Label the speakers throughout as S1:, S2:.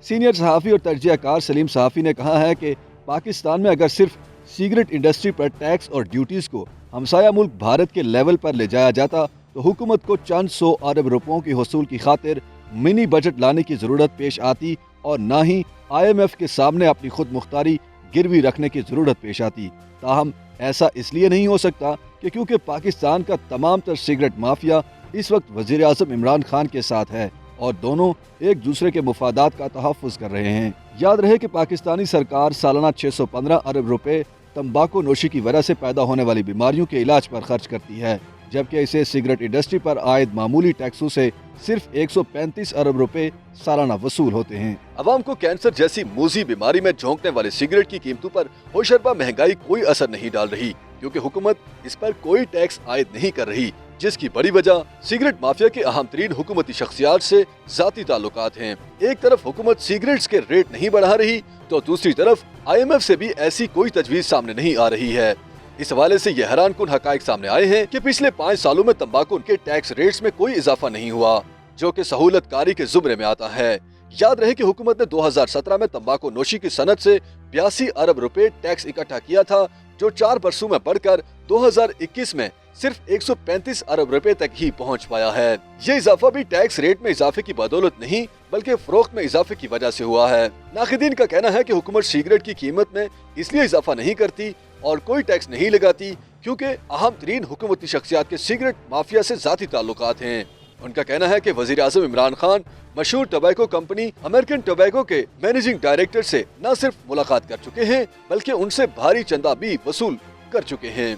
S1: Senior सहाफ़ी और तजज़ियाकार सलीम सहाफ़ी ने कहा है कि पाकिस्तान में अगर सिर्फ सिगरेट इंडस्ट्री पर टैक्स और ड्यूटीज़ को हमसाया मुल्क भारत के लेवल पर ले जाया जाता तो हुकूमत को चंद 100 अरब रुपयों की हसूल की खातिर मिनी बजट लाने की ज़रूरत पेश आती और ना ही IMF के सामने अपनी खुद मुख्तारी गिरवी रखने की ज़रूरत पेश आती। ताहम ऐसा इसलिए नहीं हो सकता कि क्योंकि पाकिस्तान का तमाम तर सिगरेट माफिया इस वक्त वज़ीर आज़म इमरान खान के साथ है और दोनों एक दूसरे के मुफादात का तहफ़्फ़ुज़ कर रहे हैं। याद रहे कि पाकिस्तानी सरकार सालाना 615 अरब रुपए तंबाकू नोशी की वजह से पैदा होने वाली बीमारियों के इलाज पर खर्च करती है, जबकि इसे सिगरेट इंडस्ट्री पर आयद मामूली टैक्सों से सिर्फ 135 अरब रुपए सालाना वसूल होते हैं।
S2: अवाम को कैंसर जैसी मूजी बीमारी में झोंकने वाले सिगरेट की कीमतों पर होशरबा महंगाई कोई असर नहीं डाल रही, क्योंकि हुकूमत इस पर कोई टैक्स आयद नहीं कर रही, जिसकी बड़ी वजह सिगरेट माफिया के अहम तरीन हुकूमती शख्सियात से जाती ताल्लुकात हैं। एक तरफ हुकूमत सिगरेट्स के रेट नहीं बढ़ा रही तो दूसरी तरफ IMF से भी ऐसी कोई तजवीज सामने नहीं आ रही है। इस हवाले से ये हैरान कुन हकायक सामने आए हैं कि पिछले 5 सालों में तंबाकू के टैक्स रेट्स में कोई इजाफा नहीं हुआ, जो कि सहूलत कारी के जुमरे में आता है। याद रहे कि हुकूमत ने 2017 में तंबाकू नोशी की सनत से 82 अरब रुपए टैक्स इकट्ठा किया था, जो 4 बरसों में बढ़कर 2021 में सिर्फ 135 अरब रुपए तक ही पहुंच पाया है। ये इजाफा भी टैक्स रेट में इजाफे की बदौलत नहीं बल्कि फरोख्त में इजाफे की वजह से हुआ है। नाक़िदीन का कहना है कि हुकूमत सिगरेट की कीमत में इसलिए इजाफा नहीं करती और कोई टैक्स नहीं लगाती क्योंकि अहम तरीन हुकूमती शख्सियात के सिगरेट माफिया से जाती ताल्लुकात हैं। उनका कहना है कि वज़ीर आज़म इमरान खान मशहूर टोबैको कंपनी अमेरिकन टोबैको के मैनेजिंग डायरेक्टर से न सिर्फ मुलाकात कर चुके हैं बल्कि उनसे भारी चंदा भी वसूल कर चुके हैं।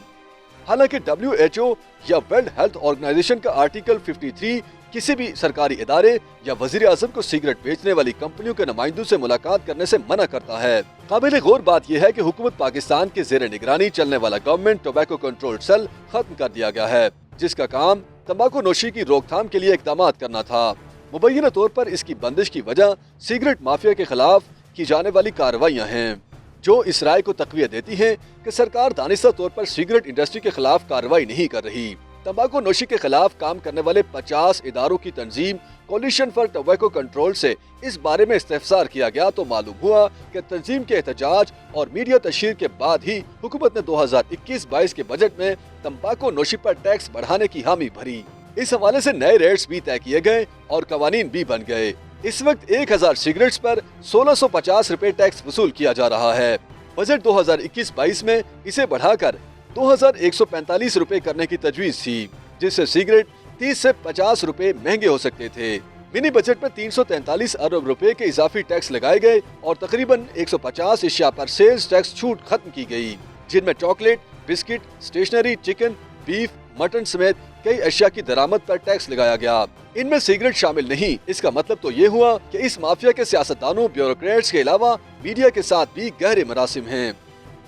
S2: हालांकि WHO या वर्ल्ड हेल्थ ऑर्गेनाइजेशन का आर्टिकल 53 किसी भी सरकारी इदारे या वज़ीर आज़म को सिगरेट बेचने वाली कंपनियों के नुमाइंदों से मुलाकात करने से मना करता है। काबिल गौर बात यह है कि हुकूमत पाकिस्तान के ज़ेरे निगरानी चलने वाला गवर्नमेंट टोबैको कंट्रोल सेल खत्म कर दिया गया है, जिसका काम तंबाकू नोशी की रोकथाम के लिए इकदाम करना था। मुबैना तौर पर इसकी बंदिश की वजह सिगरेट माफिया के खिलाफ की जाने वाली कार्रवाइयाँ हैं, जो इस राय को तक़वियत देती हैं कि सरकार दानिस्ता तौर पर सिगरेट इंडस्ट्री के खिलाफ कार्रवाई नहीं कर रही। तंबाकू नोशी के खिलाफ काम करने वाले 50 इदारों की तंजीम कोलिशन फॉर टोबैको कंट्रोल से इस बारे में इस्तिफसार किया गया तो मालूम हुआ कि तंजीम के एहतजाज और मीडिया तशहीर के बाद ही हुकूमत ने 2021-22 के बजट में तंबाकू नोशी पर टैक्स बढ़ाने की हामी भरी। इस हवाले से नए रेट्स भी तय किए गए और कवानीन भी बन गए। इस वक्त 1000 सिगरेट्स पर 1650 रुपए टैक्स वसूल किया जा रहा है। बजट 2021-22 में इसे बढ़ाकर 2145 रुपए करने की तजवीज थी, जिससे सिगरेट 30 से 50 रुपए महंगे हो सकते थे। मिनी बजट में 343 अरब रुपए के इजाफी टैक्स लगाए गए और तकरीबन 150 अशिया पर सेल्स टैक्स छूट खत्म की गई, जिनमें chocolate, biscuit, stationery, chicken, beef, mutton समेत कई अशिया की दरामद पर टैक्स लगाया गया। इनमें सिगरेट शामिल नहीं। इसका मतलब तो ये हुआ कि इस माफिया के सियासतदानों, ब्यूरोक्रेट्स के अलावा मीडिया के साथ भी गहरे मरासिम हैं।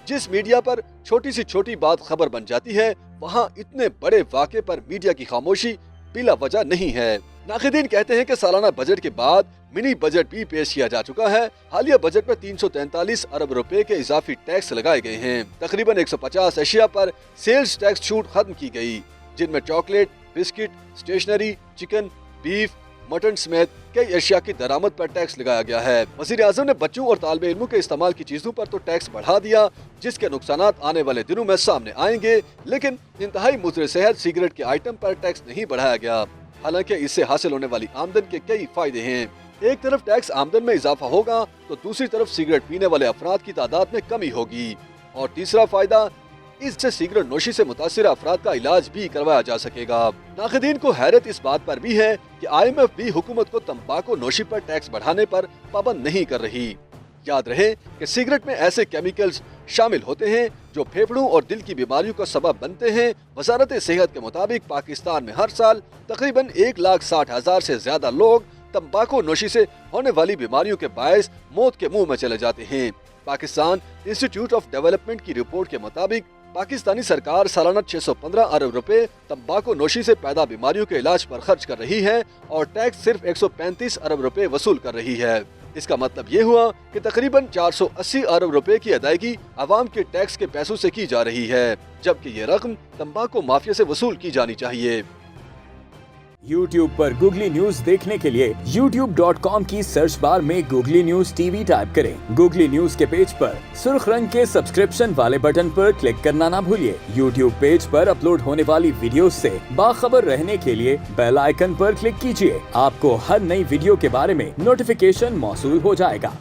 S2: जिस मीडिया पर छोटी सी छोटी बात खबर बन जाती है, वहाँ इतने बड़े वाक़े पर मीडिया की खामोशी बिला वजह नहीं है। नाक़िदीन कहते हैं कि सालाना बजट के बाद मिनी बजट भी पेश किया जा चुका है। हालिया बजट में 343 अरब रुपए के इजाफी टैक्स लगाए गए हैं। तकरीबन 150 अशिया पर सेल्स टैक्स छूट खत्म की गई, जिनमें chocolate, biscuit, stationery, chicken, beef, mutton समेत कई अशिया की दरामद पर टैक्स लगाया गया है। वज़ीर आज़म ने बच्चों और तालिब इल्मों के इस्तेमाल की चीजों पर तो टैक्स बढ़ा दिया, जिसके नुकसानात आने वाले दिनों में सामने आएंगे, लेकिन इंतहाई मुज़र सेहत सिगरेट के आइटम पर टैक्स नहीं बढ़ाया गया। हालांकि इससे हासिल होने वाली आमदन के कई फायदे हैं। एक तरफ टैक्स आमदन में इजाफा होगा तो दूसरी तरफ सिगरेट पीने वाले अफराद की तादाद में कमी होगी, और तीसरा फायदा, इससे सिगरेट नोशी से मुतासिर अफराद का इलाज भी करवाया जा सकेगा। नाक़िदीन को हैरत इस बात पर भी है कि IMF भी हुकूमत को तंबाकू नोशी पर टैक्स बढ़ाने पर पाबंद नहीं कर रही। याद रहे कि सिगरेट में ऐसे केमिकल्स शामिल होते हैं जो फेफड़ों और दिल की बीमारियों का सबब बनते हैं। वजारत सेहत के मुताबिक पाकिस्तान में हर साल तकरीबन 1,60,000 से ज्यादा लोग तंबाकू नोशी से होने वाली बीमारियों के बायस मौत के मुंह में चले जाते हैं। पाकिस्तान इंस्टीट्यूट ऑफ डेवलपमेंट की रिपोर्ट के मुताबिक पाकिस्तानी सरकार सालाना 615 अरब रुपए तंबाकू नोशी से पैदा बीमारियों के इलाज पर खर्च कर रही है और टैक्स सिर्फ 135 अरब रुपए वसूल कर रही है। इसका मतलब ये हुआ कि तकरीबन 480 अरब रुपए की अदायगी आवाम के टैक्स के पैसों से की जा रही है, जबकि ये रकम तंबाकू माफिया से वसूल की जानी चाहिए।
S3: YouTube पर गूगली न्यूज देखने के लिए youtube.com की सर्च बार में गूगली न्यूज टीवी टाइप करें। गूगली न्यूज के पेज पर सुर्ख रंग के सब्सक्रिप्शन वाले बटन पर क्लिक करना ना भूलिए। YouTube पेज पर अपलोड होने वाली वीडियोस से बाखबर रहने के लिए बेल आइकन पर क्लिक कीजिए। आपको हर नई वीडियो के बारे में नोटिफिकेशन मौसूल हो जाएगा।